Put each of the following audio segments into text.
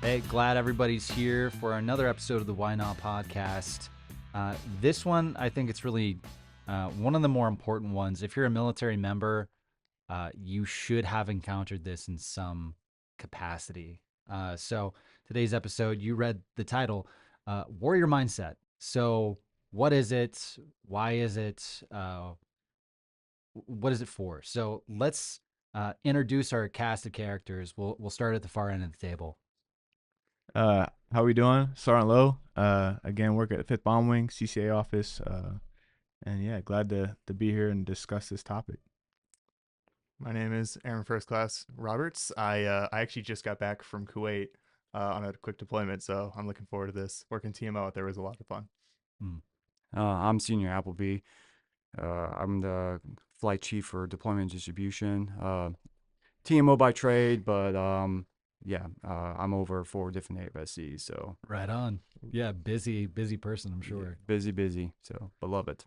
Hey, glad everybody's here for another episode of the Why Not podcast. This one, I think it's really one of the more important ones. If you're a military member, you should have encountered this in some capacity. So today's episode, you read the title, Warrior Mindset. So what is it? Why is it? What is it for? So let's introduce our cast of characters. We'll start at the far end of the table. How we doing? Sergeant Lowe. Again, work at the 5th Bomb Wing, CCA office. And yeah, glad to be here and discuss this topic. My name is Aaron First Class Roberts. I actually just got back from Kuwait on a quick deployment, so I'm looking forward to this. Working TMO out there was a lot of fun. I'm Senior Appleby. I'm the flight chief for deployment distribution. TMO by trade, but I'm over 4 different AFSCs. So Right on. Yeah, busy person, I'm sure. busy. So, but love it.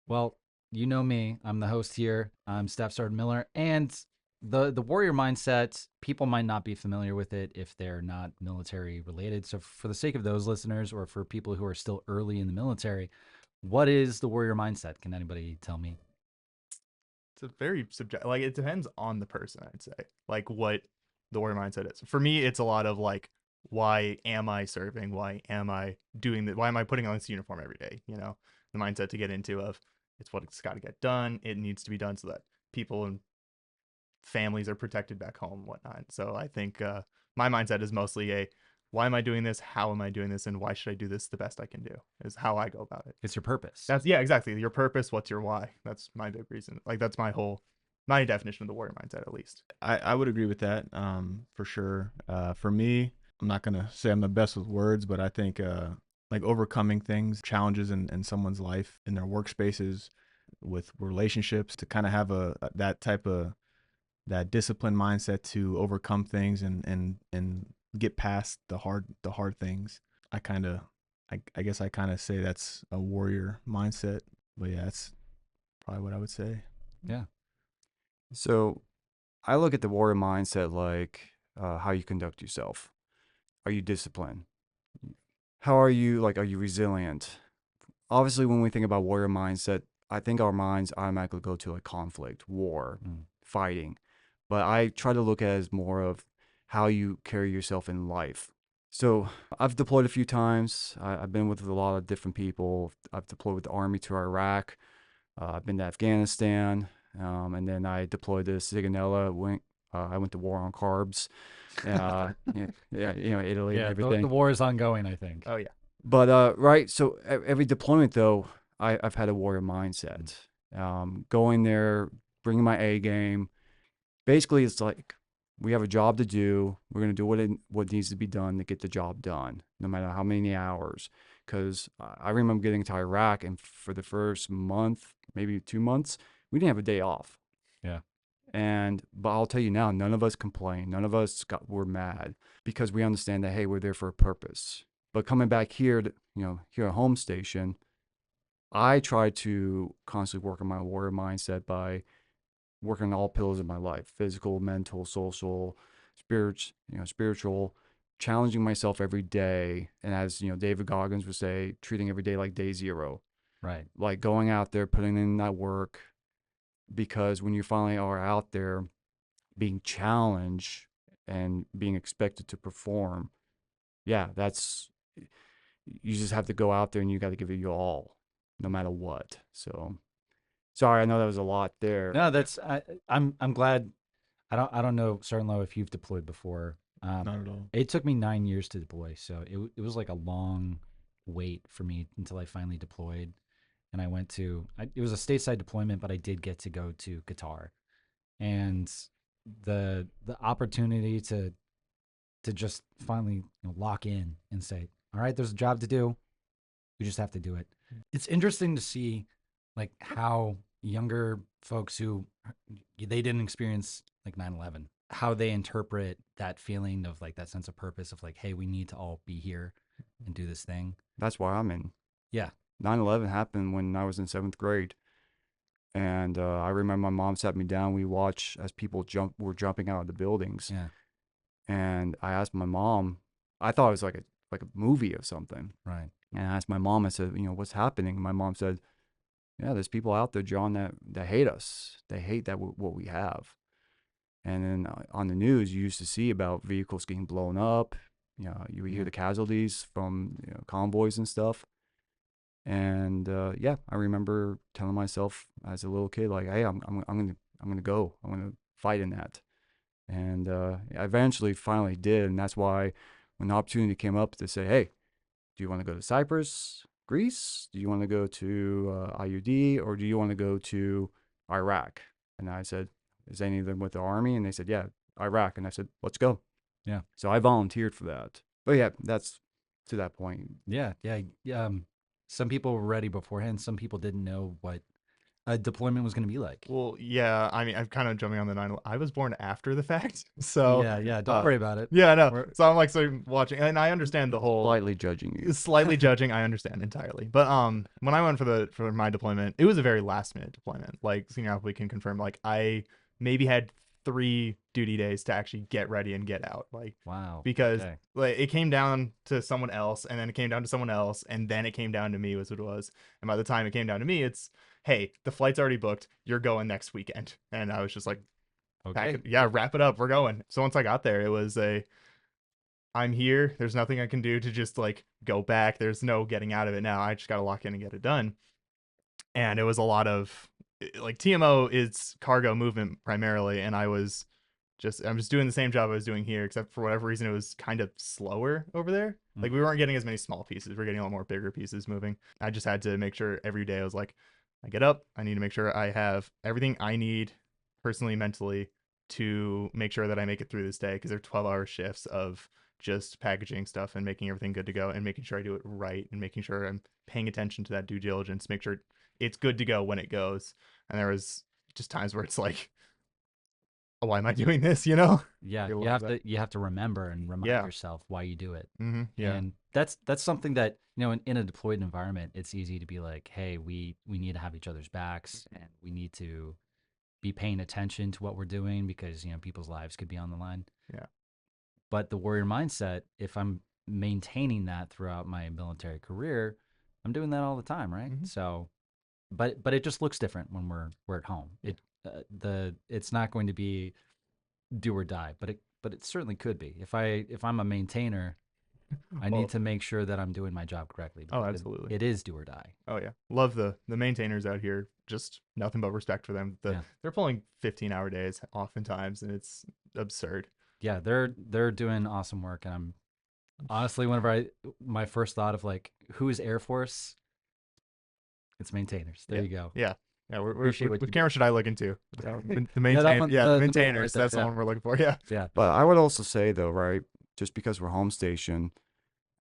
Well, you know me. I'm the host here. I'm Staff Sergeant Miller. And the warrior mindset, people might not be familiar with it if they're not military related. So for the sake of those listeners or for people who are still early in the military, what is the warrior mindset? Can anybody tell me? It's a very subjective. Like, it depends on the person, I'd say. Like, what the warrior mindset is. For me, it's a lot of like, why am I serving? Why am I doing that? Why am I putting on this uniform every day? You know, the mindset to get into of it's what it's got to get done. It needs to be done so that people and families are protected back home and whatnot. So I think my mindset is mostly a why am I doing this? How am I doing this? And why should I do this the best I can do? Is how I go about it. It's your purpose. That's exactly. Your purpose, what's your why? That's my big reason. Like, that's my definition of the warrior mindset, at least. I would agree with that for sure. For me, I'm not going to say I'm the best with words, but I think like overcoming things, challenges in someone's life, in their workspaces, with relationships, to kind of have that disciplined mindset to overcome things and get past the hard things. I guess I kind of say that's a warrior mindset, but yeah, that's probably what I would say. Yeah. So I look at the warrior mindset like how you conduct yourself. Are you disciplined? How are you, are you resilient? Obviously, when we think about warrior mindset, I think our minds automatically go to like conflict, war, fighting. But I try to look at it as more of how you carry yourself in life. So I've deployed a few times. I've been with a lot of different people. I've deployed with the Army to Iraq. I've been to Afghanistan. And then I deployed to Sigonella. I went to war on carbs. Italy and everything. The war is ongoing, I think. Oh, yeah. But right, so every deployment though, I've had a warrior mindset. Going there, bringing my A game. Basically, it's like we have a job to do. We're gonna do what needs to be done to get the job done, no matter how many hours. Because I remember getting to Iraq, and for the first month, maybe 2 months, we didn't have a day off. Yeah. But I'll tell you now, none of us complained. None of us were mad because we understand that, hey, we're there for a purpose. But coming back here, here at home station, I try to constantly work on my warrior mindset by working on all pillars of my life: physical, mental, social, spiritual, challenging myself every day. And as David Goggins would say, treating every day like day zero. Right. Like going out there, putting in that work, because when you finally are out there being challenged and being expected to perform, yeah, you just have to go out there and you got to give it your all, no matter what. So, sorry, I know that was a lot there. No, I'm glad. I don't know, Sergeant Lowe, if you've deployed before. Not at all. It took me 9 years to deploy, so it was like a long wait for me until I finally deployed. And I went to it was a stateside deployment, but I did get to go to Qatar, and the opportunity to just finally lock in and say, all right, there's a job to do. We just have to do it. It's interesting to see like how younger folks who they didn't experience like 9/11, how they interpret that feeling of like that sense of purpose of like, hey, we need to all be here and do this thing. That's why I'm in. Yeah. 9/11 happened when I was in 7th grade. And I remember my mom sat me down. We watched as people were jumping out of the buildings. Yeah. And I asked my mom, I thought it was like a movie or something. Right. And I asked my mom, I said, what's happening? And my mom said, yeah, there's people out there, John, that hate us. They hate what we have. And then on the news, you used to see about vehicles getting blown up. You would hear the casualties from convoys and stuff. And yeah, I remember telling myself as a little kid, like, hey, I'm gonna go. I'm gonna fight in that. And I eventually finally did, and that's why when the opportunity came up to say, hey, do you want to go to Cyprus, Greece? Do you want to go to IUD, or do you want to go to Iraq? And I said, is any of them with the army? And they said, yeah, Iraq. And I said, let's go. Yeah. So I volunteered for that. But yeah, that's to that point. Yeah. Yeah. Some people were ready beforehand. Some people didn't know what a deployment was going to be like. Well, yeah, I mean, I'm kind of jumping on the 9. I was born after the fact, so Yeah. Yeah. Don't worry about it. yeah, no. We're- So I'm like, so watching, and I understand the whole Slightly judging you. slightly judging. I understand entirely, but when I went for my deployment, it was a very last minute deployment. Like Senior Alpha can confirm, like I maybe had 3 duty days to actually get ready and get out. Like Wow. because Okay. like it came down to someone else, and then it came down to someone else, and then it came down to me was what it was. And by the time it came down to me, it's hey, the flight's already booked. You're going next weekend. And I was just like, Okay. yeah, wrap it up. We're going. So once I got there, it was I'm here. There's nothing I can do to just like go back. There's no getting out of it now. I just got to lock in and get it done. And it was a lot of like TMO is cargo movement primarily. And I'm just doing the same job I was doing here, except for whatever reason, it was kind of slower over there. Like we weren't getting as many small pieces. We're getting a lot more bigger pieces moving. I just had to make sure every day I was like, I get up, I need to make sure I have everything I need personally, mentally to make sure that I make it through this day because they're 12-hour shifts of just packaging stuff and making everything good to go and making sure I do it right and making sure I'm paying attention to that due diligence, make sure it's good to go when it goes. And there was just times where it's like, oh, why am I doing this? Yeah. You're You have to remember and remind Yeah. yourself why you do it. Yeah. And that's something that, in a deployed environment, it's easy to be like, hey, we need to have each other's backs and we need to be paying attention to what we're doing because, people's lives could be on the line. Yeah. But the warrior mindset, if I'm maintaining that throughout my military career, I'm doing that all the time, right? Mhm. So, but it just looks different when we're at home. It's not going to be do or die, but it certainly could be. If I'm a maintainer, I Well, need to make sure that I'm doing my job correctly oh, because absolutely. it is do or die. Oh yeah, love the maintainers out here. Just nothing but respect for them. Yeah. They're pulling 15-hour days oftentimes, and it's absurd. Yeah, they're doing awesome work, and I'm honestly whenever my first thought of like who is Air Force, it's maintainers. There Yeah. you go. Yeah, yeah. Appreciate what What you camera should I look into? The Yeah, that one, the the maintainers. right there, That's the yeah. one we're looking for. Yeah. Yeah, But I would also say though, right, just because we're home station,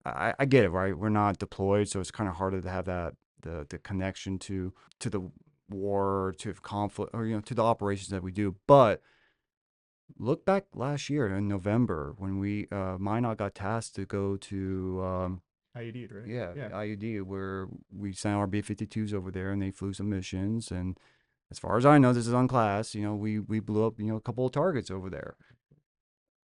I get it, right? We're not deployed, so it's kind of harder to have that the connection to the war, to conflict, or to the operations that we do. But look back last year in November when we Minot got tasked to go to IUD, right? yeah, Yeah. IUD, where we sent our B-52s over there and they flew some missions. And as far as I know, this is unclassed. We blew up a couple of targets over there.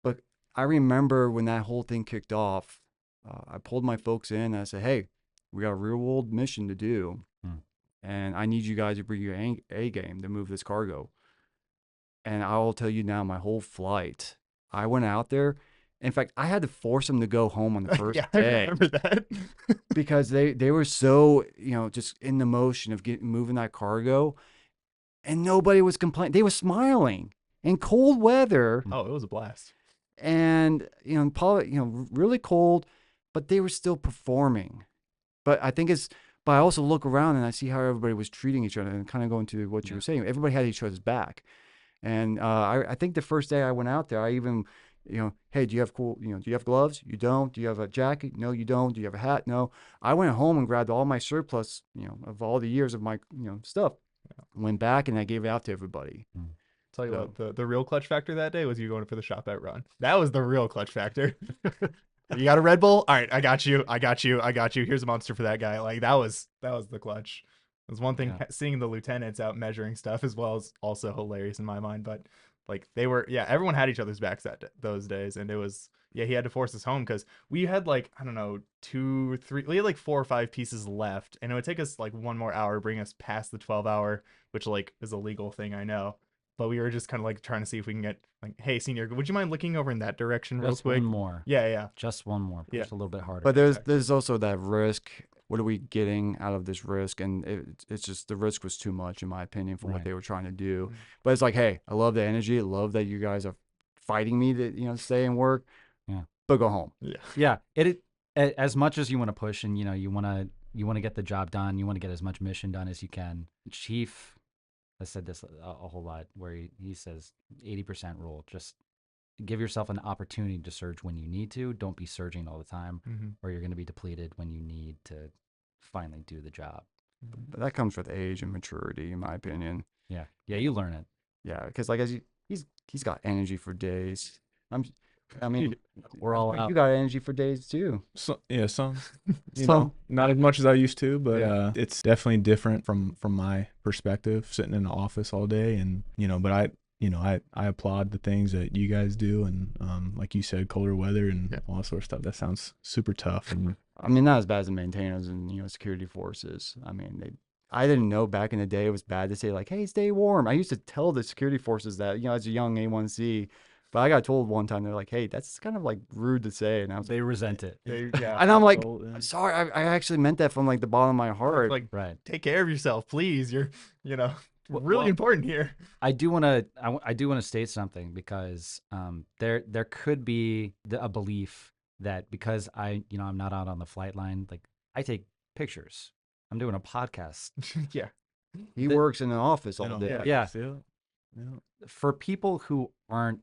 But I remember when that whole thing kicked off, I pulled my folks in and I said, hey, we got a real world mission to do. Hmm. And I need you guys to bring your A game to move this cargo. And I will tell you now, my whole flight, I went out there. In fact, I had to force them to go home on the first Yeah, I day remember that. because they were so, just in the motion of moving that cargo, and nobody was complaining. They were smiling in cold weather. Oh, it was a blast. And probably really cold, but they were still performing. But I also look around and I see how everybody was treating each other, and kind of going to what you Yeah. were saying. Everybody had each other's back. And I think the first day I went out there, I even hey, do you have do you have gloves? You don't. Do you have a jacket? No, you don't. Do you have a hat? No. I went home and grabbed all my surplus of all the years of my stuff, went back and I gave it out to everybody. Tell you So- what, the real clutch factor that day was you going for the shop at run. That was the real clutch factor. You got a Red Bull? All right, I got you. Here's a monster for that guy. Like that was the clutch. It was one thing Yeah. seeing the lieutenants out measuring stuff as well as also hilarious in my mind, but like they were, yeah, everyone had each other's backs those days, and it was, yeah, he had to force us home because we had like, I don't know, 2 3, we had like 4 or 5 pieces left, and it would take us like one more hour, bring us past the 12 hour, which like is a legal thing, I know. But we were just kind of like trying to see if we can get like, hey, senior, would you mind looking over in that direction real Just quick? one more. Yeah, yeah, Just one more. yeah. Push a little bit harder. But there's Exactly. there's also that risk. What are we getting out of this risk? And it's just the risk was too much in my opinion for what Right. they were trying to do. Mhm. But it's like, hey, I love the energy. I love that you guys are fighting me to stay and work. Yeah. But go home. Yeah. Yeah. As much as you want to push and you want to get the job done, you want to get as much mission done as you can. Chief has said this a whole lot where he says 80% rule. Just give yourself an opportunity to surge when you need to. Don't be surging all the time, Mm-hmm. or you're going to be depleted when you need to finally do the job. But that comes with age and maturity, in my opinion. Yeah. Yeah. You learn it. Yeah, because like he's got energy for days. I mean, We're all out. you got energy for days too. So, yeah, some, you Some. know, not as much as I used to, but Yeah. it's definitely different from my perspective, sitting in the office all day, and but I applaud the things that you guys do, and like you said, colder weather and Yeah. all that sort of stuff. That sounds super tough. And I mean, not as bad as the maintainers and security forces. I mean, I didn't know back in the day it was bad to say like, "Hey, stay warm." I used to tell the security forces that as a young A1C, but I got told one time they're like, "Hey, that's kind of like rude to say," and I was They resent it. Yeah. and I'm like, So, "I'm sorry, I actually meant that from like the bottom of my heart." Like, Right. take care of yourself, please. You're, really Well, important here. I do want to. I do want to state something because there could be a belief that because I'm not out on the flight line, like I take pictures. I'm doing a podcast. Yeah. He The- works in an office all you know, day. Yeah. yeah, yeah. For people who aren't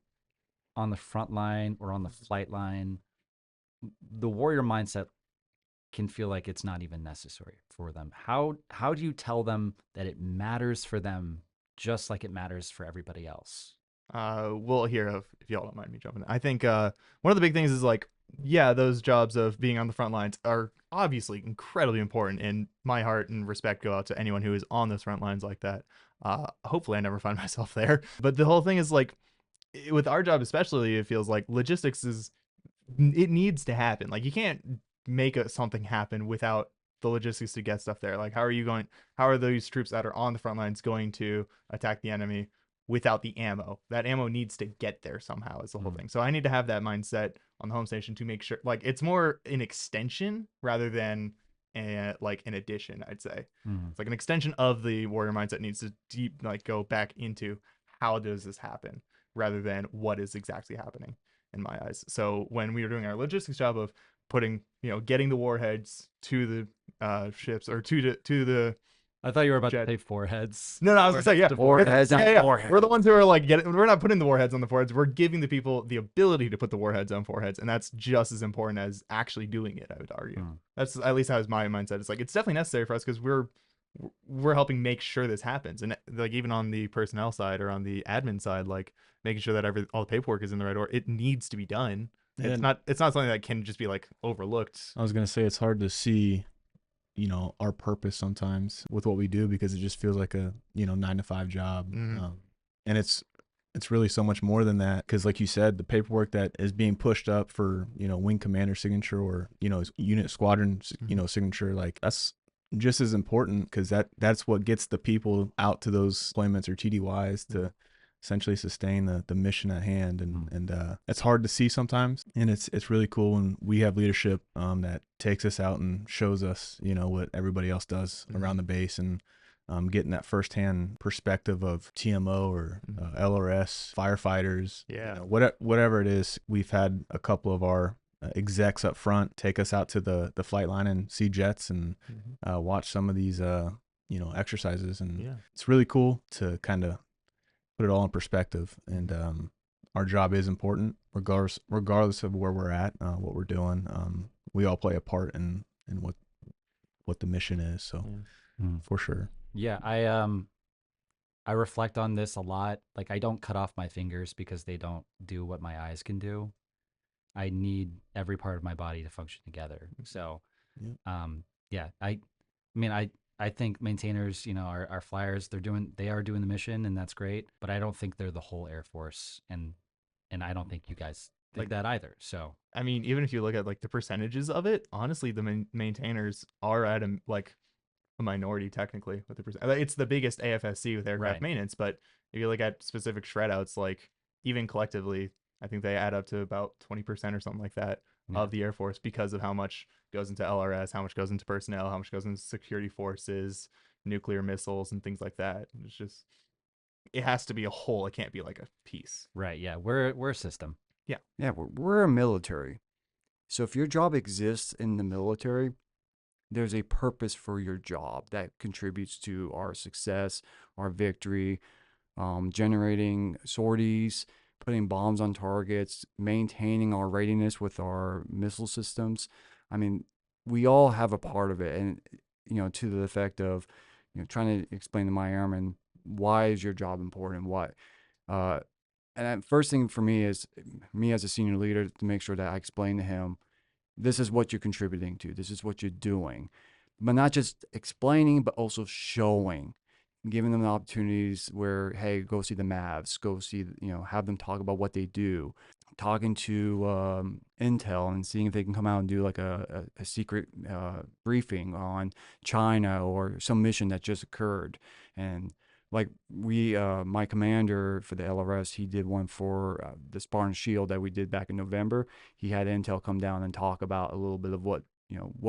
on the front line or on the flight line, the warrior mindset can feel like it's not even necessary for them. How do you tell them that it matters for them just like it matters for everybody else? We'll hear if y'all don't mind me jumping in. I think one of the big things is like, yeah, those jobs of being on the front lines are obviously incredibly important, and my heart and respect go out to anyone who is on those front lines like that. Hopefully I never find myself there. But the whole thing is like, with our job especially, it feels like logistics is, it needs to happen. Like you can't make something happen without the logistics to get stuff there. Like how are those troops that are on the front lines going to attack the enemy without the ammo? That ammo needs to get there somehow is the whole thing. So I need to have that mindset on the home station to make sure, like, it's more an extension rather than like an addition, I'd say. It's like an extension of the warrior mindset needs to go back into how does this happen rather than what is exactly happening in my eyes. So when we were doing our logistics job of putting, getting the warheads to the ships or to the I thought you were about jet. to say foreheads. No, I was gonna say, yeah, Warheads, not yeah. foreheads. We're the ones who are like we're not putting the warheads on the foreheads. We're giving the people the ability to put the warheads on foreheads, and that's just as important as actually doing it, I would argue. That's at least how my mindset. It's like it's definitely necessary for us because we're helping make sure this happens, and like even on the personnel side or on the admin side, like making sure that all the paperwork is in the right order. It needs to be done. It's And not something that can just be like overlooked. I was gonna say it's hard to see, our purpose sometimes with what we do because it just feels like a 9 to 5 job, Mhm. and it's really so much more than that because like you said, the paperwork that is being pushed up for wing commander signature or unit squadron signature, like that's just as important because that's what gets the people out to those deployments or TDYs to essentially sustain the mission at hand, and it's hard to see sometimes, and it's really cool when we have leadership that takes us out and shows us what everybody else does around the base, and getting that firsthand perspective of TMO or LRS firefighters, Yeah. whatever it is. We've had a couple of our execs up front take us out to the flight line and see jets and watch some of these exercises, and Yeah. it's really cool to kind of put it all in perspective. And our job is important regardless of where we're at, what we're doing. We all play a part in what the mission is, so for sure. Yeah, I reflect on this a lot. Like I don't cut off my fingers because they don't do what my eyes can do. I need every part of my body to function together. So, Yep. yeah, I mean, I think maintainers, our flyers, they are doing the mission, and that's great. But I don't think they're the whole Air Force, and I don't think you guys think Like, that either. So I mean, even if you look at like the percentages of it, honestly, the maintainers are at a minority technically with the percent. It's the biggest AFSC with aircraft right, maintenance, but if you look at specific shred outs, like even collectively, I think they add up to about 20% or something like that yeah, of the Air Force because of how much goes into LRS, how much goes into personnel, how much goes into security forces, nuclear missiles, and things like that. It's just it has to be a whole. It can't be like a piece. right, yeah. We're a system. Yeah. Yeah, we're a military. So if your job exists in the military, there's a purpose for your job that contributes to our success, our victory, generating sorties, putting bombs on targets, maintaining our readiness with our missile systems. I mean, we all have a part of it. And, to the effect of, trying to explain to my airman, why is your job important? What? Uh, and first thing for me is me as a senior leader to make sure that I explain to him, this is what you're contributing to. This is what you're doing. But not just explaining, but also showing, giving them the opportunities where, hey, go see the Mavs, go see, have them talk about what they do, talking to Intel and seeing if they can come out and do like a secret briefing on China or some mission that just occurred. And like my commander for the LRS, he did one for the Spartan Shield that we did back in November. He had Intel come down and talk about a little bit of what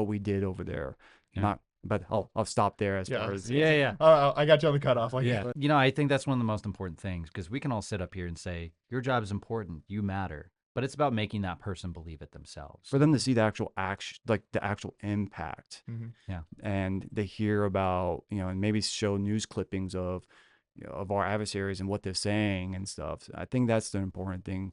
we did over there. Yeah. Not, but I'll stop there as Yeah. far as Yeah, yeah. I got you on the cutoff. Like, Yeah. I think that's one of the most important things because we can all sit up here and say, your job is important, you matter. But it's about making that person believe it themselves. for them to see the actual action, like the actual impact. mhm. And they hear about, and maybe show news clippings of, of our adversaries and what they're saying and stuff. I think that's the important thing.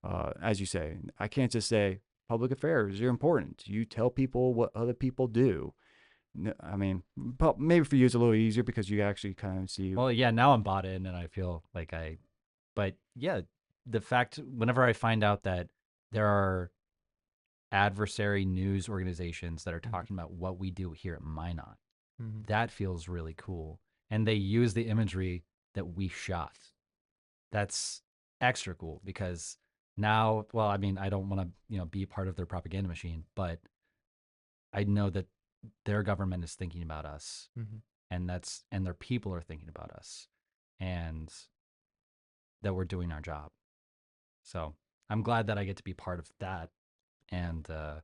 As you say, I can't just say public affairs, you're important. You tell people what other people do. I mean, maybe for you it's a little easier because you actually kind of see. Well, yeah, now I'm bought in and I feel like but yeah, the fact, whenever I find out that there are adversary news organizations that are Mhm. talking about what we do here at Minot, Mhm. that feels really cool. And they use the imagery that we shot. That's extra cool because now, well, I mean, I don't want to, be part of their propaganda machine, but I know that their government is thinking about us Mhm. and their people are thinking about us and that we're doing our job. So I'm glad that I get to be part of that and that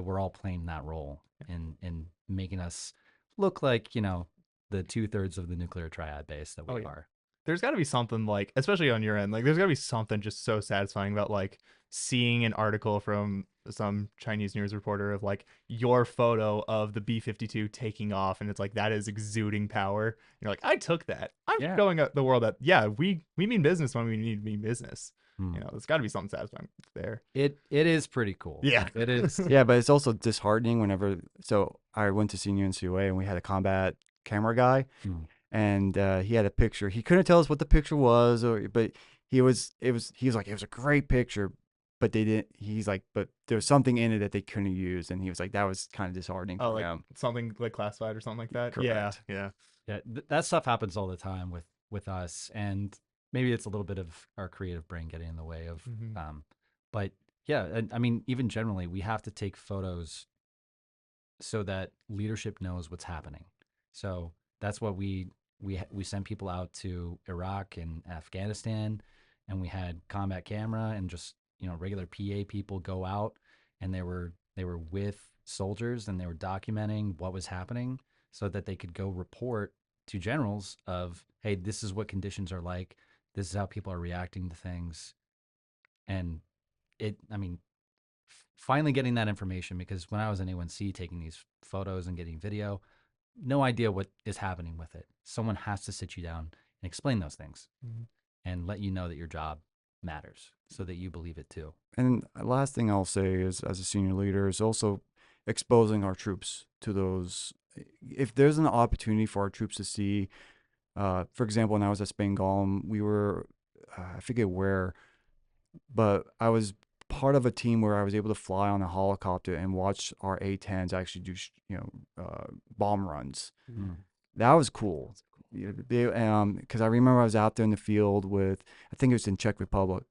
we're all playing that role in making us look like, the 2/3 of the nuclear triad base that Oh we yeah. are. There's got to be something like, especially on your end, like there's got to be something just so satisfying about like seeing an article from some Chinese news reporter of like your photo of the B-52 taking off, and it's like that is exuding power. You're like, I took that. I'm Yeah. showing the world that yeah, we mean business when we need to mean business. Hmm. There's got to be something satisfying there. It is pretty cool. Yeah. It is. Yeah, but it's also disheartening whenever. So I went to senior NCOA and we had a combat camera guy, Hmm. and he had a picture. He couldn't tell us what the picture was, but he was like, it was a great picture, but they didn't. He's like, but there was something in it that they couldn't use, and he was like, that was kind of disheartening Oh, for like him. something like classified or something like that. Yeah, Correct. yeah. Yeah, that stuff happens all the time with us, and maybe it's a little bit of our creative brain getting in the way of. Mhm. But yeah, I mean, even generally, we have to take photos so that leadership knows what's happening. So that's what we sent people out to Iraq and Afghanistan, and we had combat camera and just regular PA people go out, and they were with soldiers and they were documenting what was happening so that they could go report to generals of, hey, this is what conditions are like, this is how people are reacting to things, and I mean, finally getting that information, because when I was in A1C taking these photos and getting video, no idea what is happening with it. Someone has to sit you down and explain those things Mhm. and let you know that your job matters so that you believe it too. And last thing I'll say is, as a senior leader, is also exposing our troops to those. If there's an opportunity for our troops to see, for example, when I was at Spangolm, we were, I forget where, but I was part of a team where I was able to fly on a helicopter and watch our A-10s actually do, bomb runs. Mm. That was cool. Because I remember I was out there in the field with, I think it was in Czech Republic,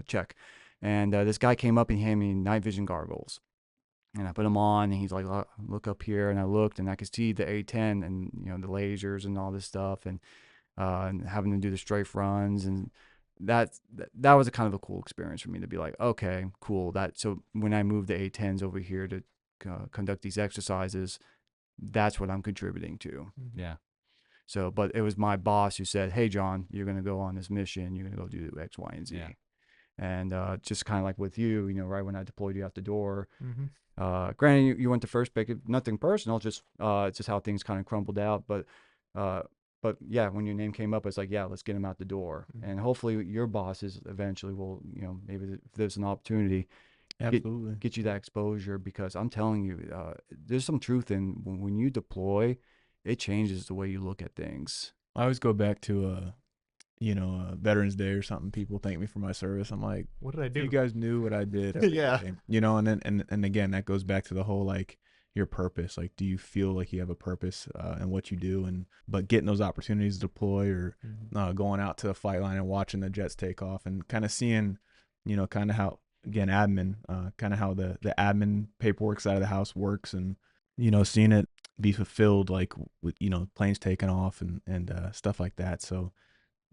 Czech, and this guy came up and he handed me night vision goggles, and I put them on, and he's like, "Look up here," and I looked, and I could see the A-10 and the lasers and all this stuff, and having to do the strafe runs, and that was a kind of a cool experience for me to be like, okay, cool. So when I moved the A-10s over here to conduct these exercises, that's what I'm contributing to. Yeah. So, but it was my boss who said, "Hey, John, you're going to go on this mission. You're going to go do X, Y, and Z." Yeah. And just kind of like with you, right when I deployed you out the door. Mm-hmm. Granted, you went to first pick, nothing personal, just how things kind of crumbled out. But yeah, when your name came up, it's like, yeah, let's get him out the door. Mhm. And hopefully your bosses eventually will, maybe if there's an opportunity, Absolutely. get you that exposure, because I'm telling you, there's some truth in when you deploy, it changes the way you look at things. I always go back to Veterans Day or something. People thank me for my service. I'm like, What did I if you do? guys knew what I did every Yeah. day, and then and again, that goes back to the whole like your purpose. Like, do you feel like you have a purpose in what you do? And but getting those opportunities to deploy, or going out to the flight line and watching the jets take off, and kind of seeing, kind of how, again, admin, kind of how the admin paperwork side of the house works, and seeing it be fulfilled, like with planes taking off and stuff like that. So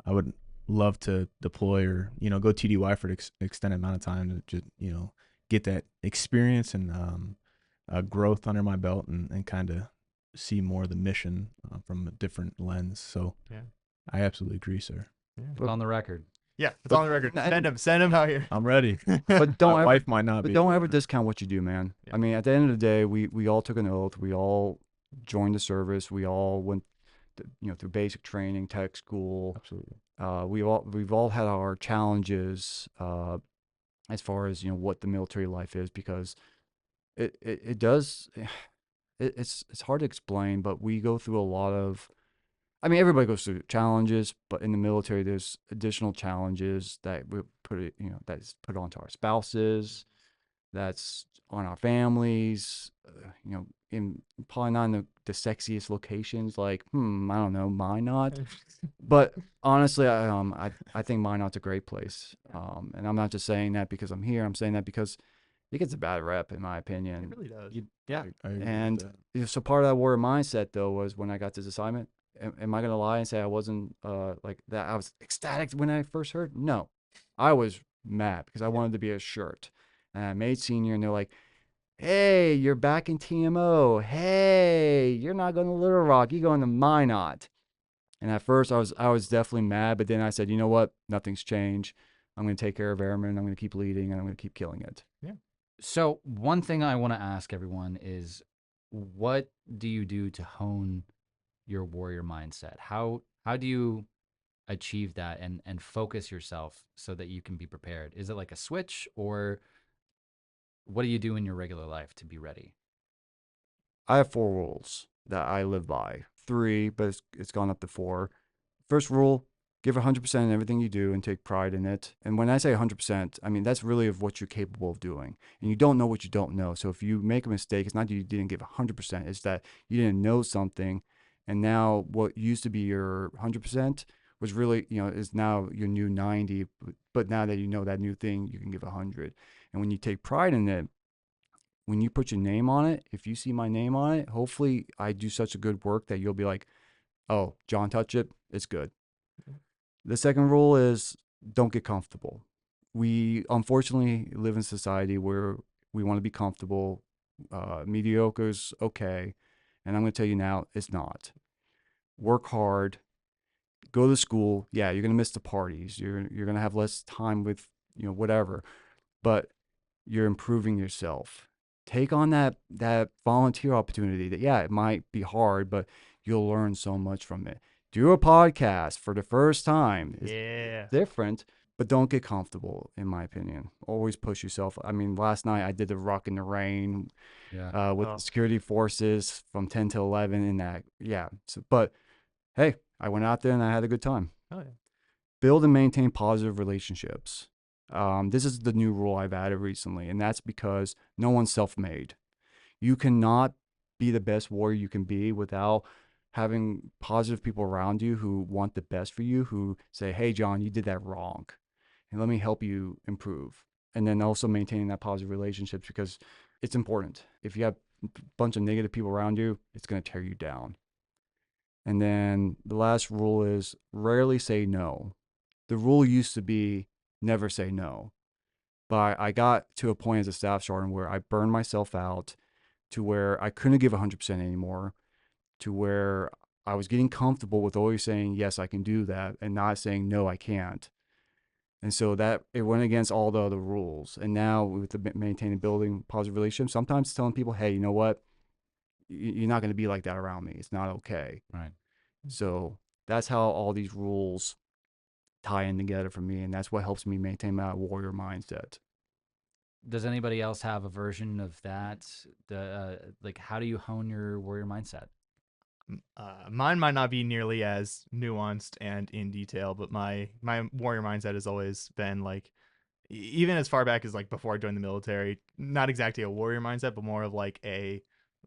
I would love to deploy, or go TDY for an extended amount of time to just get that experience and growth under my belt, and kind of see more of the mission from a different lens. So Yeah. I absolutely agree, sir. It's on the record. Yeah, it's But- on the record. and- Send him out here. I'm ready. But don't My ever, wife might not but be. don't ever discount what you do, man. Yeah. I mean, at the end of the day, we all took an oath. We all joined the service. We all went, through basic training, tech school. Absolutely. We've all had our challenges as far as what the military life is, because it does. It's hard to explain, but we go through a lot of. I mean, everybody goes through challenges, but in the military, there's additional challenges that we put it, that's put onto our spouses, that's on our families, in probably not in the sexiest locations, like, I don't know, Minot. But honestly, I think Minot's a great place. And I'm not just saying that because I'm here. I'm saying that because it gets a bad rep, in my opinion. It really does. Yeah. I agree with And that. so part of that warrior mindset, though, was when I got this assignment. Am I gonna lie and say I wasn't like that? I was ecstatic when I first heard. No, I was mad because I wanted to be a shirt. And I made senior, and they're like, "Hey, you're back in TMO. Hey, you're not going to Little Rock. You're going to Minot." And at first, I was definitely mad, but then I said, you know what? Nothing's changed. I'm going to take care of airmen. I'm going to keep leading, and I'm going to keep killing it. So one thing I want to ask everyone is, what do you do to hone your warrior mindset? How do you achieve that and focus yourself so that you can be prepared? Is it like a switch, or what do you do in your regular life to be ready? I have 4 rules that I live by. 3, but it's gone up to 4. First rule: give 100% in everything you do and take pride in it. And when I say 100%, I mean that's really of what you're capable of doing. And you don't know what you don't know. So if you make a mistake, it's not that you didn't give 100%, it's that you didn't know something. And now what used to be your 100% was really, is now your new 90. But now that you know that new thing, you can give 100. And when you take pride in it, when you put your name on it, if you see my name on it, hopefully I do such a good work that you'll be like, oh, John touched it, it's good. The second rule is don't get comfortable. We unfortunately live in a society where we want to be comfortable. Mediocre's okay. And I'm going to tell you now, it's not. Work hard, go to school. Yeah, you're going to miss the parties. You're going to have less time with, whatever. But you're improving yourself. Take on that volunteer opportunity. That, yeah, it might be hard, but you'll learn so much from it. Do a podcast for the first time. It's Yeah. different, but don't get comfortable, in my opinion. Always push yourself. I mean, last night I did the Rock in the Rain Yeah. with Oh. the security forces from 10 to 11 in that. Yeah. So, but hey, I went out there and I had a good time. Oh yeah. Build and maintain positive relationships. This is the new rule I've added recently, and that's because no one's self-made. You cannot be the best warrior you can be without having positive people around you who want the best for you, who say, hey, John, you did that wrong, and let me help you improve. And then also maintaining that positive relationships, because it's important. If you have a bunch of negative people around you, it's going to tear you down. And then the last rule is rarely say no. The rule used to be never say no. But I got to a point as a staff sergeant where I burned myself out to where I couldn't give 100% anymore, to where I was getting comfortable with always saying, yes, I can do that, and not saying, no, I can't. And so that it went against all the other rules. And now with the maintaining building positive relationships, sometimes telling people, hey, you know what? You're not going to be like that around me. It's not okay. Right. So that's how all these rules tie in together for me. And that's what helps me maintain my warrior mindset. Does anybody else have a version of that? Like, how do you hone your warrior mindset? Mine might not be nearly as nuanced and in detail, but my warrior mindset has always been like, even as far back as like before I joined the military, not exactly a warrior mindset, but more of like a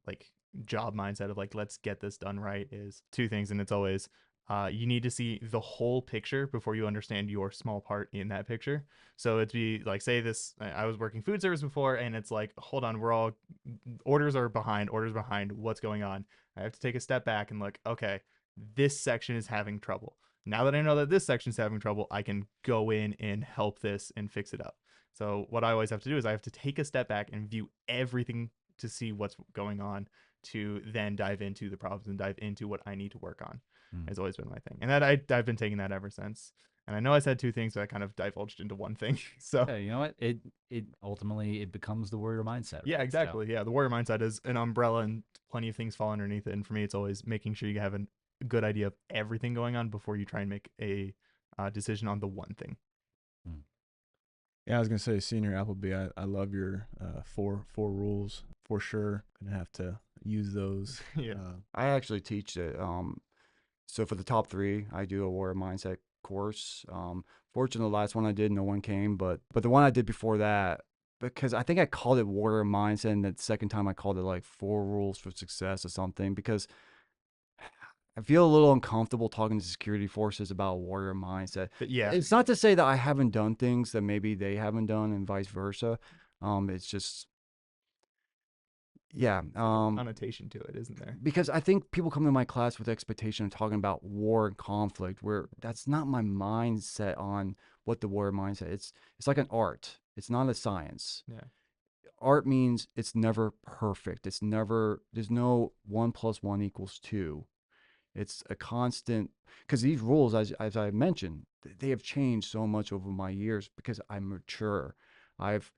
like job mindset of like, let's get this done right, is two things. And it's always you need to see the whole picture before you understand your small part in that picture. So it'd be like, say this, I was working food service before, and it's like, hold on, we're all orders behind, what's going on? I have to take a step back and look, okay, this section is having trouble. Now that I know that this section is having trouble, I can go in and help this and fix it up. So what I always have to do is I have to take a step back and view everything to see what's going on, to then dive into the problems and dive into what I need to work on. Mm. Has always been my thing. And I've been taking that ever since. And I know I said two things, but I kind of divulged into one thing. So Yeah, you know what? It ultimately it becomes the warrior mindset. yeah, Right? exactly. Yeah, the warrior mindset is an umbrella and plenty of things fall underneath it. And for me, it's always making sure you have a good idea of everything going on before you try and make a decision on the one thing. So, Yeah, I was gonna say, Senior Appleby, I love your four rules for sure. Gonna have to use those. Yeah. I actually teach it. So for the top three, I do a warrior mindset course. Fortunately, the last one I did, no one came, but the one I did before that, because I think I called it warrior mindset, and the second time I called it like 4 rules for success or something, because I feel a little uncomfortable talking to security forces about warrior mindset. But yeah, It's not to say that I haven't done things that maybe they haven't done, and vice versa. It's just, yeah. connotation to it, isn't there? Because I think people come to my class with the expectation of talking about war and conflict, where that's not my mindset on what the warrior mindset. It's like an art. It's not a science. Yeah. Art means it's never perfect. It's never, there's no 1 + 1 = 2. It's a constant, because these rules, as I mentioned, they have changed so much over my years because I'm mature. I've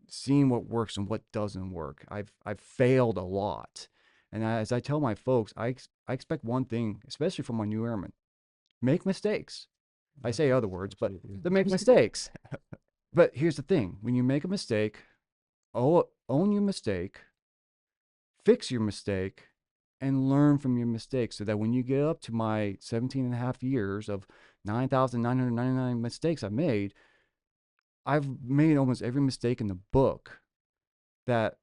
seen what works and what doesn't work. I've failed a lot. And as I tell my folks, I expect one thing, especially from my new airmen: make mistakes. I say other words, but Absolutely. they make mistakes. But here's the thing: when you make a mistake, own your mistake, fix your mistake, and learn from your mistake, so that when you get up to my 17 and a half years of 9,999 mistakes I've made almost every mistake in the book. That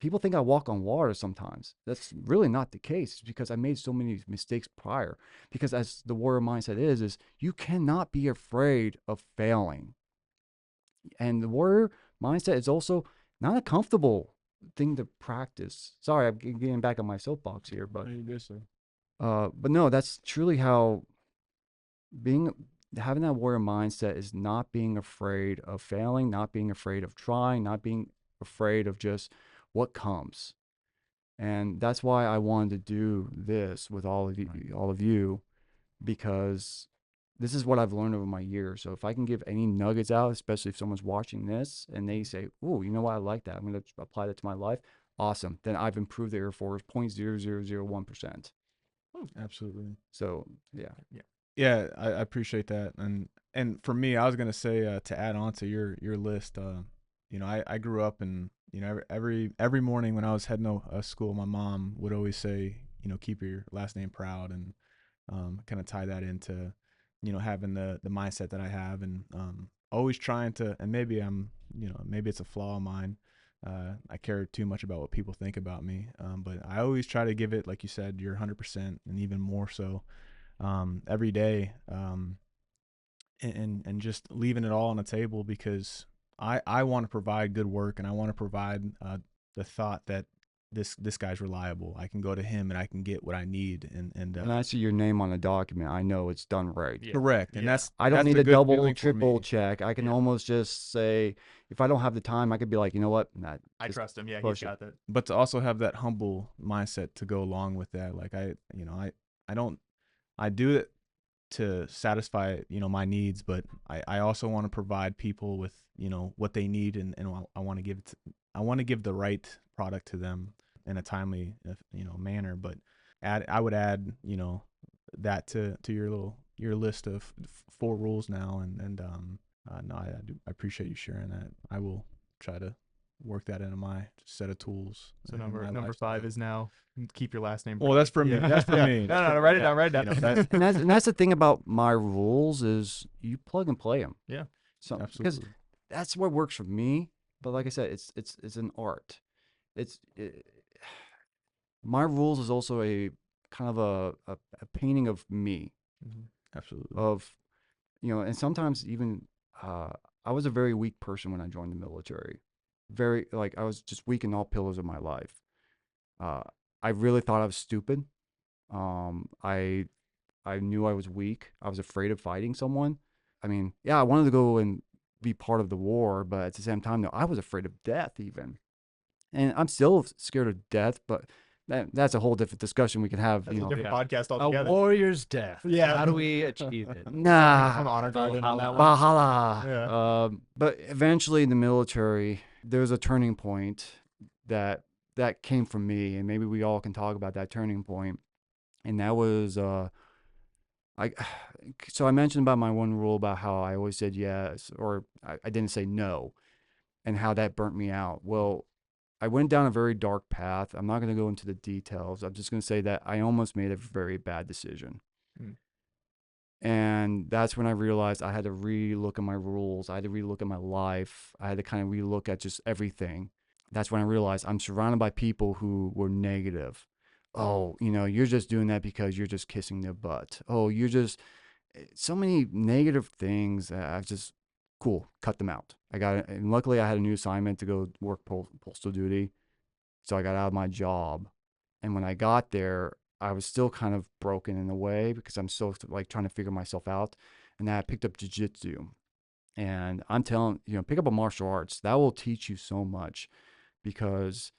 people think I walk on water sometimes. That's really not the case. It's because I made so many mistakes prior. Because as the warrior mindset is you cannot be afraid of failing. And the warrior mindset is also not a comfortable thing to practice. Sorry, I'm getting back on my soapbox here, but You good, sir. but no, that's truly how being having that warrior mindset is not being afraid of failing, not being afraid of trying, not being afraid of just what comes. And that's why I wanted to do this with Right. all of you, because this is what I've learned over my years. So if I can give any nuggets out, especially if someone's watching this and they say, "Oh, you know what? I like that. I'm going to apply that to my life." Awesome. Then I've improved the Air Force 0.0001%. Absolutely. So yeah. Yeah. Yeah, I appreciate that. And for me, I was gonna say, to add on to your list, I grew up, and every morning when I was heading to school, my mom would always say, keep your last name proud, and kind of tie that into, having the mindset that I have. And always trying to, and maybe maybe it's a flaw of mine. I care too much about what people think about me, but I always try to give it, like you said, your 100%, and even more so every day, and just leaving it all on the table, because I want to provide good work, and I want to provide the thought that this guy's reliable. I can go to him and I can get what I need, and When I see your name on a document, I know it's done right. Yeah. correct. And Yeah. I don't that's need a a good double, feeling for triple me. check. I can Yeah. almost just say, if I don't have the time, I could be like, you know what? Nah, I just trust him. Yeah, he's push it. got that. But to also have that humble mindset to go along with that, like I don't, I do it to satisfy my needs, but I also want to provide people with what they need, and I want to I want to give the right product to them in a timely manner. But I would add that to your list of 4 rules now, and no, I appreciate you sharing that. I will try to work that into my set of tools. So in my number lifestyle. 5 is now keep your last name. Well, that's for me. Yeah. That's for Yeah. me. No, write it down. Write it You down. know, that- And that's the thing about my rules is you plug and play them. Yeah. So because Absolutely. that's what works for me. But like I said, it's an art. My rules is also a kind of a painting of me, Mhm. Absolutely. of and sometimes even uh, I was a very weak person when I joined the military. Very, like, I was just weak in all pillars of my life. Uh, I really thought I was stupid. I knew I was weak. I was afraid of fighting someone. I mean, yeah, I wanted to go and be part of the war, but at the same time, no, I was afraid of death even. And I'm still scared of death, but that's a whole different discussion we can have. That's a different Yeah. podcast A altogether. warrior's death. Yeah. How do we achieve it? I'm Nah, honor guarding on that one. Valhalla. Yeah. But eventually in the military, there was a turning point that came from me, and maybe we all can talk about that turning point. And that was I. So I mentioned about my one rule about how I always said yes, or I didn't say no, and how that burnt me out. Well, I went down a very dark path. I'm not going to go into the details. I'm just going to say that I almost made a very bad decision. Mm. And that's when I realized I had to relook at my rules. I had to relook at my life. I had to kind of relook at just everything. That's when I realized I'm surrounded by people who were negative. Oh, you're just doing that because you're just kissing their butt. Oh, you're just so many negative things. I've just cool, cut them out. I got it. And luckily I had a new assignment to go work postal duty. So I got out of my job. And when I got there, I was still kind of broken in a way because I'm still like trying to figure myself out. And then I picked up jujitsu. And I'm telling pick up a martial arts. That will teach you so much because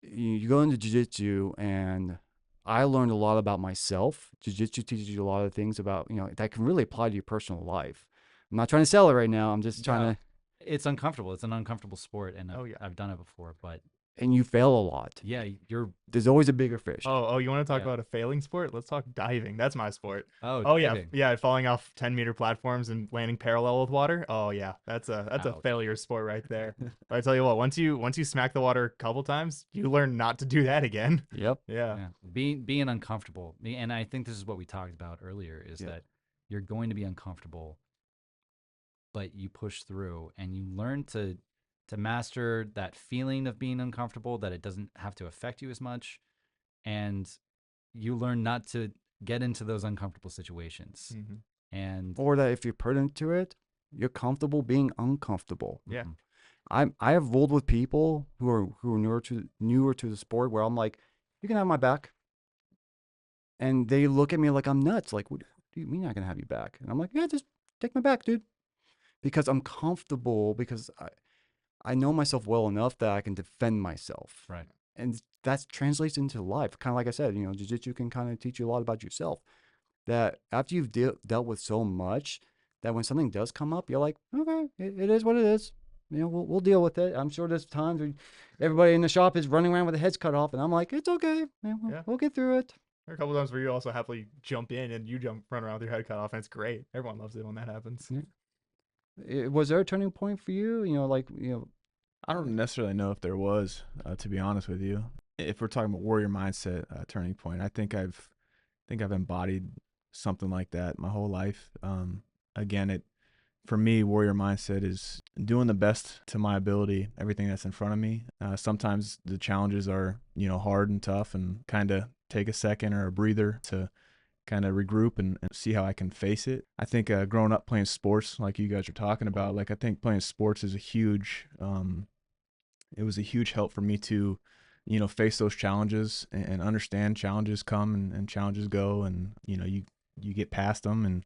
you go into jiu-jitsu, and I learned a lot about myself. Jiu-jitsu teaches you a lot of things about, that can really apply to your personal life. I'm not trying to sell it right now. I'm just trying to, It's uncomfortable. It's an uncomfortable sport, and Oh, yeah. I've done it before. But and you fail a lot. yeah, you're. There's always a bigger fish. Oh, you want to talk Yeah. about a failing sport? Let's talk diving. That's my sport. Oh, Oh yeah, diving. yeah, falling off 10-meter platforms and landing parallel with water. Oh yeah, that's a Ouch. failure sport right there. But I tell you what, once you smack the water a couple times, you learn not to do that again. Yep. Yeah. Yeah, being uncomfortable, and I think this is what we talked about earlier, is Yeah. that you're going to be uncomfortable, but you push through, and you learn to master that feeling of being uncomfortable, that it doesn't have to affect you as much, and you learn not to get into those uncomfortable situations. Mm-hmm. And Or that if you're put into it, you're comfortable being uncomfortable. Yeah. I have rolled with people who are newer to the sport where I'm like, you can have my back. And they look at me like I'm nuts. Like, what do you mean I can have you back? And I'm like, yeah, just take my back, dude. Because I'm comfortable, because I know myself well enough that I can defend myself. right. And that translates into life. Kind of like I said, jiu-jitsu can kind of teach you a lot about yourself. That after you've dealt with so much, that when something does come up, you're like, okay, it is what it is. We'll deal with it. I'm sure there's times where everybody in the shop is running around with their heads cut off, and I'm like, it's okay. Yeah. We'll get through it. There are a couple times where you also happily jump in and you run around with your head cut off, and it's great. Everyone loves it when that happens. Was there a turning point for you? I don't necessarily know if there was, to be honest with you. If we're talking about warrior mindset turning point, I think I've embodied something like that my whole life. Again, it for me, warrior mindset is doing the best to my ability, everything that's in front of me. Sometimes the challenges are, hard and tough, and kind of take a second or a breather to kind of regroup and see how I can face it. I think growing up playing sports, like you guys are talking about, like I think playing sports is it was a huge help for me to, face those challenges and understand challenges come and challenges go, and you get past them, and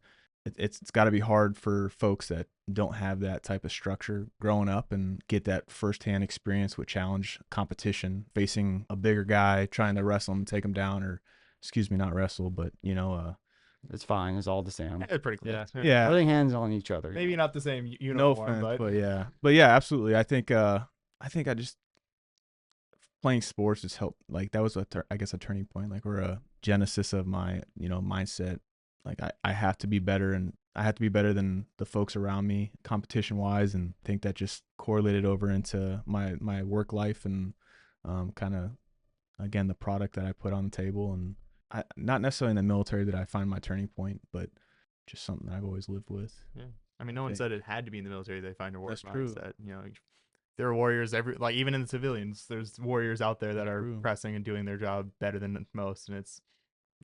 it's got to be hard for folks that don't have that type of structure growing up and get that firsthand experience with challenge, competition, facing a bigger guy, trying to wrestle him, take him down, or excuse me, not wrestle, but It's fine. It's all the same. It's pretty close. Yeah. yeah, Putting hands on each other. Maybe not the same no uniform, offense, but but yeah, absolutely. I just playing sports has helped. Like that was I guess a turning point, like, or a genesis of my mindset. Like I have to be better, and I have to be better than the folks around me competition wise, and I think that just correlated over into my work life, and kind of, again, the product that I put on the table. And I, not necessarily in the military that I find my turning point, but just something that I've always lived with. yeah. I mean, no one said it had to be in the military. They find a warrior That's true. mindset. There are warriors like even in the civilians. There's warriors out there that That's are true. pressing and doing their job better than most, and it's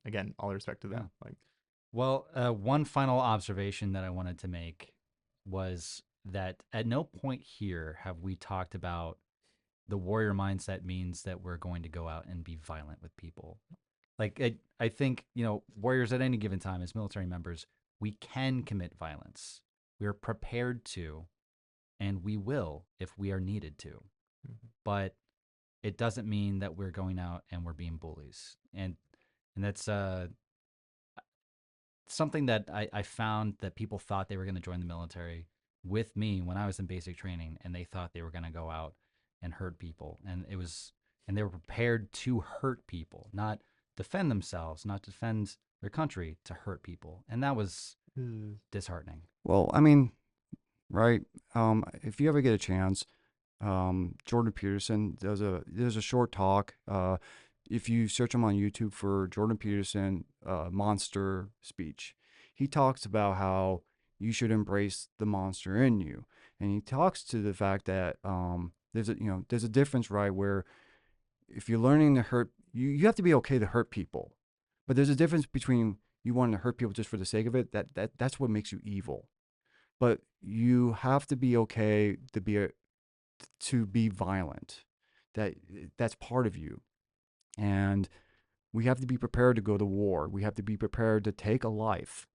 again all respect to them. Like, Well, one final observation that I wanted to make was that at no point here have we talked about the warrior mindset means that we're going to go out and be violent with people. Like, I think, warriors at any given time as military members, we can commit violence. We're prepared to, and we will if we are needed to. But it doesn't mean that we're going out and we're being bullies. And that's something that I found that people thought they were going to join the military with me when I was in basic training, and they thought they were going to go out and hurt people. And they were prepared to hurt people, not defend themselves, not defend their country, to hurt people. And that was disheartening. Well, I mean, right? If you ever get a chance, Jordan Peterson there's a short talk. If you search him on YouTube for Jordan Peterson, monster speech, he talks about how you should embrace the monster in you, and he talks to the fact that there's a difference, right? Where if you're learning to hurt, you have to be okay to hurt people, but there's a difference between you wanting to hurt people just for the sake of it. That's what makes you evil. But you have to be okay to be violent. That's part of you. And we have to be prepared to go to war. We have to be prepared to take a life.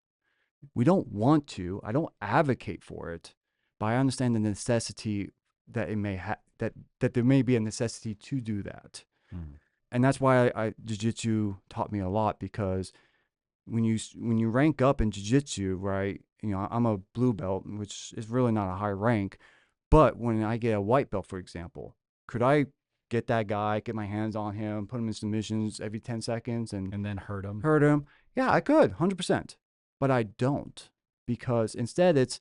We don't want to. I don't advocate for it, but I understand the necessity that it may that there may be a necessity to do that. Mm. And that's why jiu-jitsu taught me a lot, because when you rank up in jiu-jitsu, right? I'm a blue belt, which is really not a high rank. But when I get a white belt, for example, could I get that guy, get my hands on him, put him in submissions every 10 seconds And then hurt them. hurt him? Yeah, I could, 100%. But I don't, because instead it's,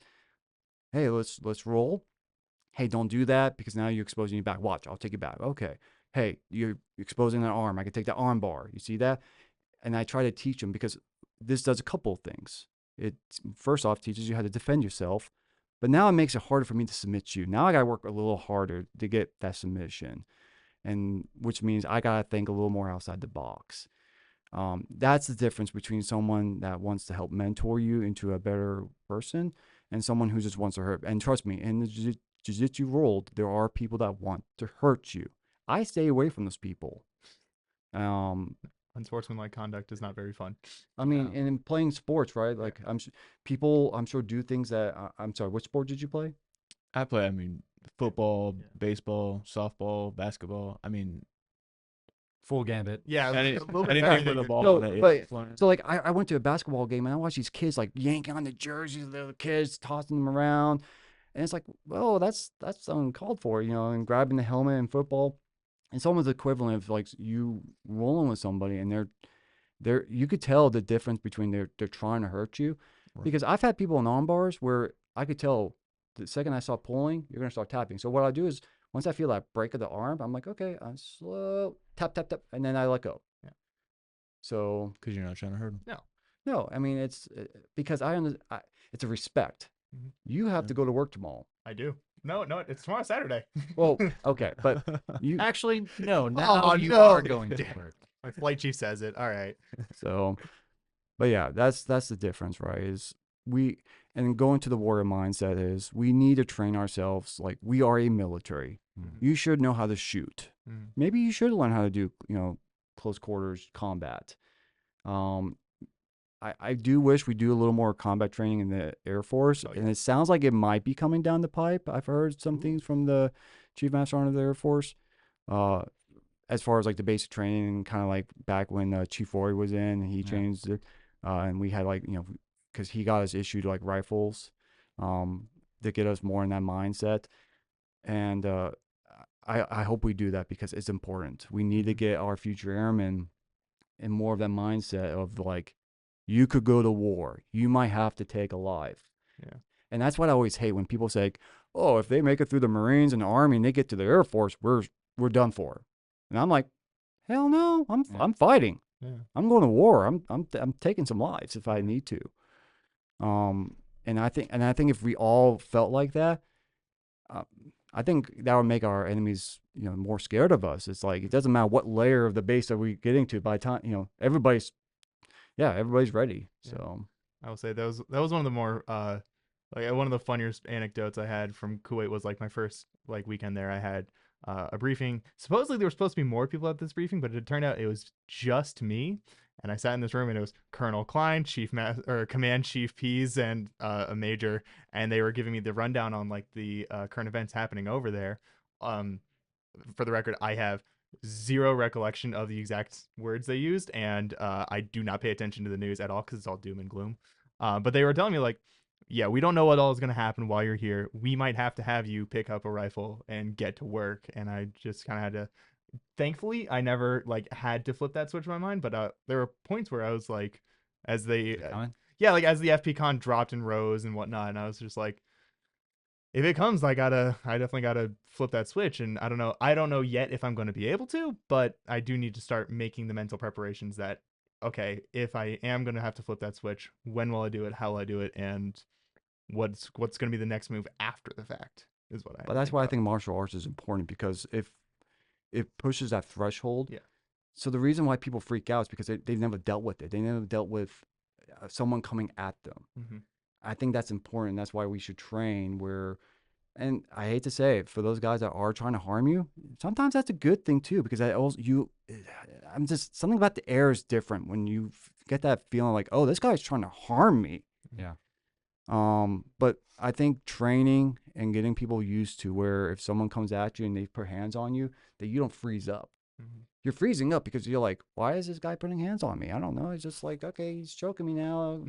hey, let's roll. Hey, don't do that, because now you're exposing your back. Watch, I'll take you back. Okay. Hey, you're exposing that arm. I can take that arm bar. You see that? And I try to teach him, because this does a couple of things. It first off teaches you how to defend yourself, but now it makes it harder for me to submit you. Now I got to work a little harder to get that submission, and which means I got to think a little more outside the box. That's the difference between someone that wants to help mentor you into a better person and someone who just wants to hurt. And trust me, in the jiu-jitsu world, there are people that want to hurt you. I stay away from those people. unsportsmanlike conduct is not very fun. I mean, Yeah. and in playing sports, right? Like I'm sure do things that I'm sorry. What sport did you play? I mean, football, baseball, softball, basketball. I mean, Full gambit. Yeah, Any- a little bit of anything with everything. a ball. So, that- but flying. so like I went to a basketball game and I watched these kids like yanking on the jerseys, little kids tossing them around, and it's like, well, that's uncalled for, and grabbing the helmet in football. It's almost equivalent of like you rolling with somebody and they're you could tell the difference between they're trying to hurt you, Right. because I've had people in arm bars where I could tell the second I start pulling, you're gonna start tapping. So what I do is once I feel that break of the arm, I'm like, okay, I'm slow, tap tap tap, and then I let go. Yeah. So Because you're not trying to hurt them. No, no, I mean it's because it's a respect. You have Yeah. to go to work tomorrow. I do. No, it's tomorrow Saturday. Well, okay, but you Actually, no. Now Oh, you no. are going to work. My flight chief says it. All right. so, but yeah, that's the difference, right? Is we and going to the warrior mindset is we need to train ourselves like we are a military. Mm. You should know how to shoot. Mm. Maybe you should learn how to do, close quarters combat. Um, I do wish we do a little more combat training in the Air Force, Oh, yeah. and it sounds like it might be coming down the pipe. I've heard some Ooh. things from the Chief Master Sergeant of the Air Force, uh, as far as like the basic training, kind of like back when Chief Roy was in, he Yeah. changed it, and we had like because he got us issued like rifles, to get us more in that mindset, and I hope we do that because it's important. We need to get our future airmen in more of that mindset of like, you could go to war. You might have to take a life. Yeah. And that's what I always hate when people say, "Oh, if they make it through the Marines and the Army and they get to the Air Force, we're done for." And I'm like, "Hell no! Yeah. I'm fighting. Yeah. I'm going to war. I'm taking some lives if I Yeah. need to." And I think if we all felt like that, uh, I think that would make our enemies, more scared of us. It's like it doesn't matter what layer of the base that we getting to. By the time everybody's ready. Yeah. So I will say that was one of the more like one of the funniest anecdotes I had from Kuwait was like my first like weekend there. I had a briefing. Supposedly there were supposed to be more people at this briefing, but it turned out it was just me. And I sat in this room and it was Colonel Klein, Command Chief Pease, and a major, and they were giving me the rundown on like the current events happening over there. Um, for the record, I have zero recollection of the exact words they used, and I do not pay attention to the news at all because it's all doom and gloom. But they were telling me like, yeah, we don't know what all is going to happen while you're here. We might have you pick up a rifle and get to work. And I just kind of had to. Thankfully, I never like had to flip that switch in my mind, but there were points where I was like, as they, Is it coming? yeah, like as the FP con dropped and rose and whatnot, and I was just like, if it comes, I definitely gotta flip that switch. And I don't know yet if I'm going to be able to, but I do need to start making the mental preparations that, okay, if I am going to have to flip that switch, when will I do it? How will I do it? And what's going to be the next move after the fact is what I have but to that's think why I about. think martial arts is important because if it pushes that threshold. Yeah. So the reason why people freak out is because they've never dealt with it. They never dealt with someone coming at them. Mm-hmm. I think that's important. That's why we should train where, and I hate to say it, for those guys that are trying to harm you, sometimes that's a good thing too, because I'm just, something about the air is different when you get that feeling like, oh, this guy's trying to harm me. Yeah. But I think training and getting people used to where if someone comes at you and they put hands on you, that you don't freeze up. Mm-hmm. You're freezing up because you're like, why is this guy putting hands on me? I don't know. He's just like, okay, he's choking me now.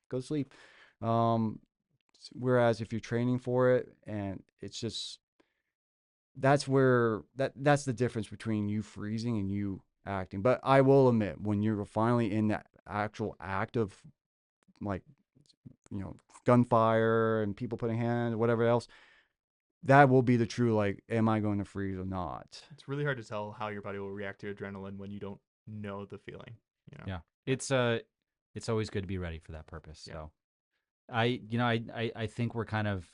Go sleep. Um, Whereas if you're training for it and it's just, that's where that's the difference between you freezing and you acting. But I will admit, when you're finally in that actual act of like, gunfire and people putting hands, whatever else, that will be the true, like, am I going to freeze or not? It's really hard to tell how your body will react to adrenaline when you don't know the feeling. Yeah. It's always good to be ready for that purpose. Yeah. So I think we're kind of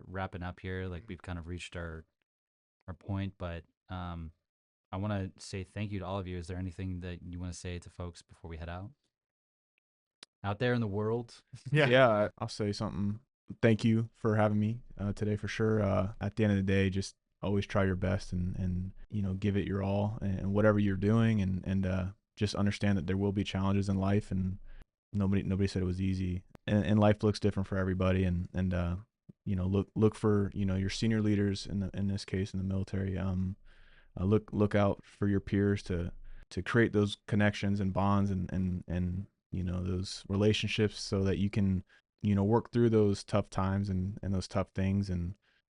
wrapping up here. Like we've kind of reached our point, but I want to say thank you to all of you. Is there anything that you want to say to folks before we head out there in the world? Yeah. Yeah, I'll say something. Thank you for having me today for sure. At the end of the day, just always try your best and give it your all and whatever you're doing and just understand that there will be challenges in life and nobody said it was easy and life looks different for everybody and look for your senior leaders in this case in the military. Look out for your peers to create those connections and bonds and those relationships so that you can work through those tough times and those tough things, and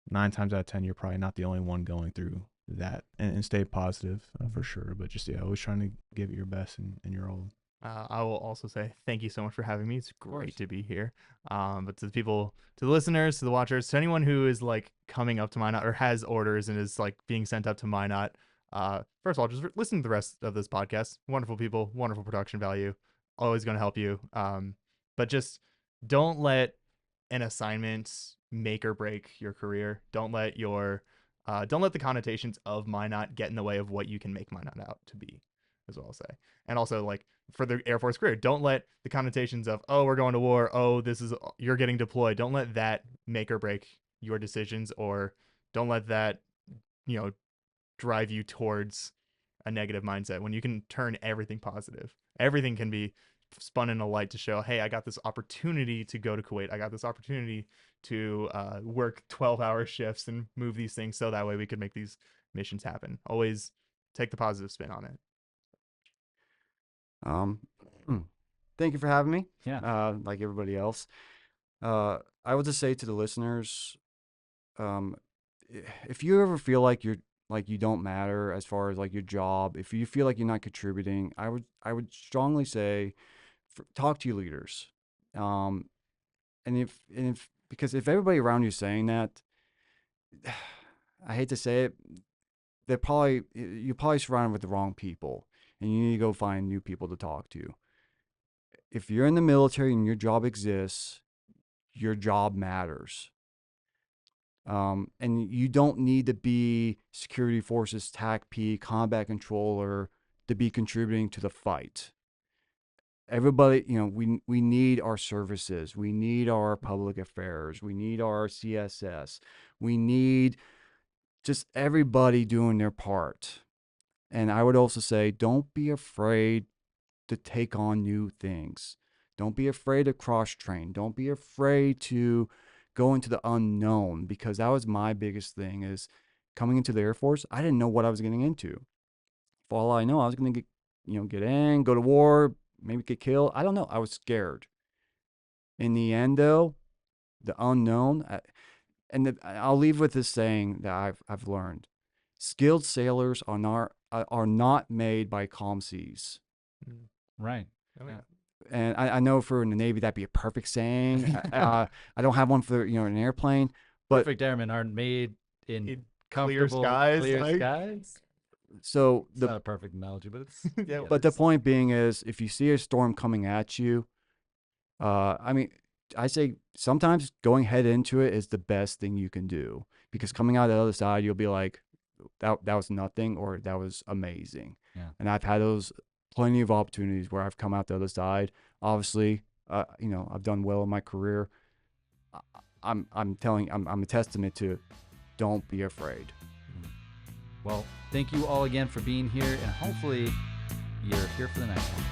9 times out of 10 you're probably not the only one going through that, and stay positive for sure, but just always trying to give it your best and your all. I will also say thank you so much for having me. It's course. great to be here. But to the people, to the listeners, to the watchers, to anyone who is like coming up to Minot or has orders and is like being sent up to Minot, first of all, just listen to the rest of this podcast. Wonderful people, wonderful production value, always going to help you. But just don't let an assignment make or break your career. Don't let the connotations of Minot get in the way of what you can make Minot out to be, as well. I'll say. And also, like, for the Air Force career, don't let the connotations of, oh, we're going to war, oh, you're getting deployed, don't let that make or break your decisions, or don't let that, drive you towards a negative mindset when you can turn everything positive. Everything can be spun in a light to show, hey, I got this opportunity to go to Kuwait. I got this opportunity to work 12-hour shifts and move these things so that way we could make these missions happen. Always take the positive spin on it. Um, thank you for having me. Yeah. Like everybody else. I would just say to the listeners, if you ever feel like you don't matter as far as like your job, if you feel like you're not contributing, I would strongly say talk to your leaders. And if because if everybody around you is saying that, I hate to say it, you're probably surrounded with the wrong people, and you need to go find new people to talk to. If you're in the military and your job exists, your job matters. And you don't need to be security forces, TACP, combat controller to be contributing to the fight. Everybody, we need our services. We need our public affairs. We need our CSS. We need just everybody doing their part. And I would also say, don't be afraid to take on new things. Don't be afraid to cross train. Don't be afraid to go into the unknown, because that was my biggest thing is coming into the Air Force. I didn't know what I was getting into. For all I know, I was going to get in, go to war, maybe get killed. I don't know. I was scared. In the end, though, the unknown, I'll leave with this saying that I've learned: skilled sailors are not made by calm seas. Right. Oh, yeah. And I know for in the Navy that'd be a perfect saying. I don't have one for an airplane, but Perfect airmen aren't made in Clear comfortable, skies, clear like- skies. so It's not a perfect analogy, but it's Yeah, but the point being is, if you see a storm coming at you, I mean, I say sometimes going head into it is the best thing you can do, because coming out the other side, you'll be like, that was nothing, or that was amazing. Yeah. And I've had those plenty of opportunities where I've come out the other side. Obviously, I've done well in my career. I'm a testament to don't be afraid. Well, thank you all again for being here, and hopefully you're here for the next one.